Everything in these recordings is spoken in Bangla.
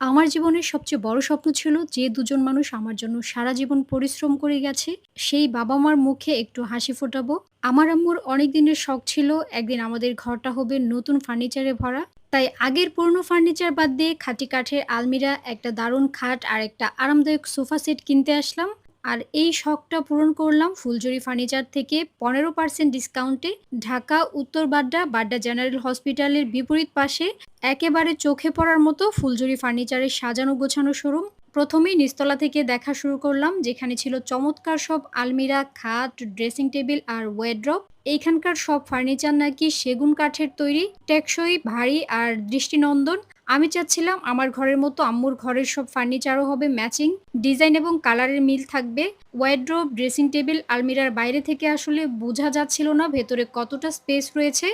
আমার জীবনের সবচেয়ে বড় স্বপ্ন ছিল যে দুজন মানুষ আমার জন্য সারা জীবন পরিশ্রম করে গেছে, সেই বাবা-মার মুখে একটু হাসি ফোটাবো। আমার আম্মুর অনেক দিনের শখ ছিল একদিন আমাদের ঘরটা হবে নতুন ফার্নিচারে ভরা। তাই আগের পুরনো ফার্নিচার বাদ দিয়ে খাঁটি কাঠের আলমিরা, একটা দারুণ খাট আর একটা আরামদায়ক সোফা সেট কিনতে আসলাম। আর এই শখটা পূরণ করলাম ফুলজুরি ফার্নিচার থেকে 15% ডিসকাউন্টে ঢাকা উত্তর বাড্ডা, বাড্ডা জেনারেল হসপিটালের বিপরীত পাশে একেবারে চোখে পড়ার মতো ফুলজুরি ফার্নিচারের সাজানো গোছানো শোরুম। প্রথমেই নিচতলা থেকে দেখা শুরু করলাম, যেখানে ছিল চমৎকার সব আলমিরা, খাট, ড্রেসিং টেবিল আর ওয়ারড্রব। এইখানকার সব ফার্নিচার নাকি সেগুন কাঠের তৈরি, টেকসই, ভারী আর দৃষ্টিনন্দন। আমি চাচ্ছিলাম আমার ঘরের মতো আম্মুর ঘরের সব ফার্নিচারও হবে ম্যাচিং, ডিজাইন এবং কালারের মিল থাকবে। ওয়ারড্রব, ড্রেসিং টেবিল, আলমিরার বাইরে থেকে আসলে বোঝা যাচ্ছিল না ভেতরে কতটা স্পেস রয়েছে।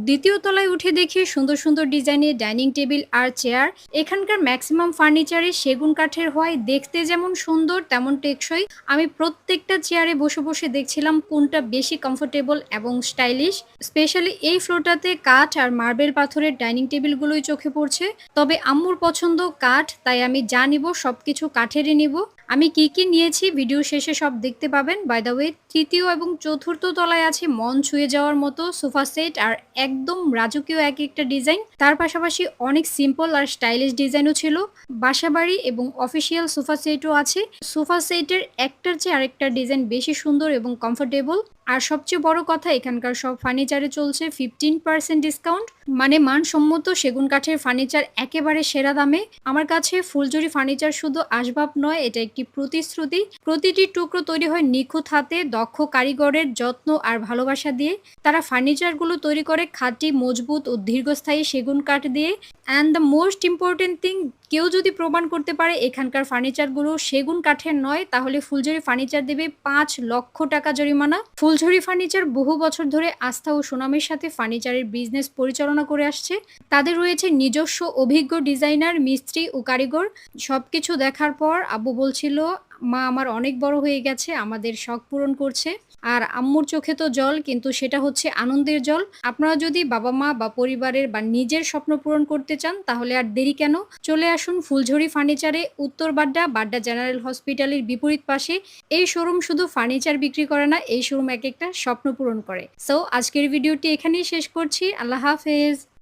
দ্বিতীয় তলায় উঠে দেখি সুন্দর সুন্দর ডিজাইনের ডাইনিং টেবিল আর চেয়ার। এখানকার ম্যাক্সিমাম ফার্নিচারে সেগুন কাঠের হওয়ায় দেখতে যেমন সুন্দর তেমন টেকসই। আমি প্রত্যেকটা চেয়ারে বসে বসে দেখছিলাম কোনটা বেশি কমফোর্টেবল এবং স্টাইলিশ। স্পেশালি এই ফ্লোরটাতে কাঠ আর মার্বেল পাথরের ডাইনিং টেবিলগুলোই চোখে পড়ছে। তবে আম্মুর পছন্দ কাঠ, তাই আমি যা নিব সবকিছু কাঠেরই নিব। আমি কি কি নিয়েছি ভিডিও শেষে সব দেখতে পাবেন। বাই দ্য ওয়ে, তৃতীয় এবং চতুর্থ তলায় আছে মন ছুঁয়ে যাওয়ার মতো সোফা সেট আর একদম রাজকীয় এক একটা ডিজাইন। তার পাশাপাশি অনেক সিম্পল আর স্টাইলিশ ডিজাইনও ছিল। বাসাবাড়ি এবং অফিসিয়াল সোফা সেটও আছে। সোফা সেটের একটার চেয়ে আরেকটা ডিজাইন বেশি সুন্দর এবং কমফোর্টেবল। আর সবচেয়ে বড় কথা, এখানকার সব ফার্নিচারে চলছে 15% ডিসকাউন্ট, মানে মানসম্মত সেগুন কাঠের ফার্নিচার একেবারে সেরা দামে। আমার কাছে ফুলজুরি ফার্নিচার শুধু আসবাব নয়, এটা একটি প্রতিশ্রুতি। প্রতিটি টুকরো তৈরি হয় নিখুঁত হাতে, দক্ষ কারিগরের যত্ন আর ভালোবাসা দিয়ে। তারা ফার্নিচারগুলো তৈরি করে খাঁটি, মজবুত ও দীর্ঘস্থায়ী সেগুন কাঠ দিয়ে। And the most important thing, কেউ যদি প্রমাণ করতে পারে এখানকার ফার্নিচারগুলো সেগুন কাঠের নয়, তাহলে ফুলঝুরি ফার্নিচার দেবে 5 লক্ষ টাকা জরিমানা। ফুলঝুরি ফার্নিচার বহু বছর ধরে আস্থা ও সুনামের সাথে ফার্নিচারের বিজনেস পরিচালনা করে আসছে। তাদের রয়েছে নিজস্ব অভিজ্ঞ ডিজাইনার, মিস্ত্রি ও কারিগর। সবকিছু দেখার পর আব্বু বলছিল, মা আমার অনেক বড় হয়ে গেছে, আমাদের শখ পূরণ করছে। আর আম্মুর চোখে তো জল, কিন্তু সেটা হচ্ছে আনন্দের জল। আপনারা যদি বাবা মা বা পরিবারের বা নিজের স্বপ্ন পূরণ করতে চান, তাহলে আর দেরি কেন, চলে আসুন ফুলঝুরি ফার্নিচারে, উত্তর বাড্ডা, বাড্ডা জেনারেল হসপিটালের বিপরীত পাশে। এই শোরুম শুধু ফার্নিচার বিক্রি করে না, এই শোরুম এক একটা স্বপ্ন পূরণ করে। সো আজকের ভিডিওটি এখানেই শেষ করছি। আল্লাহ হাফেজ।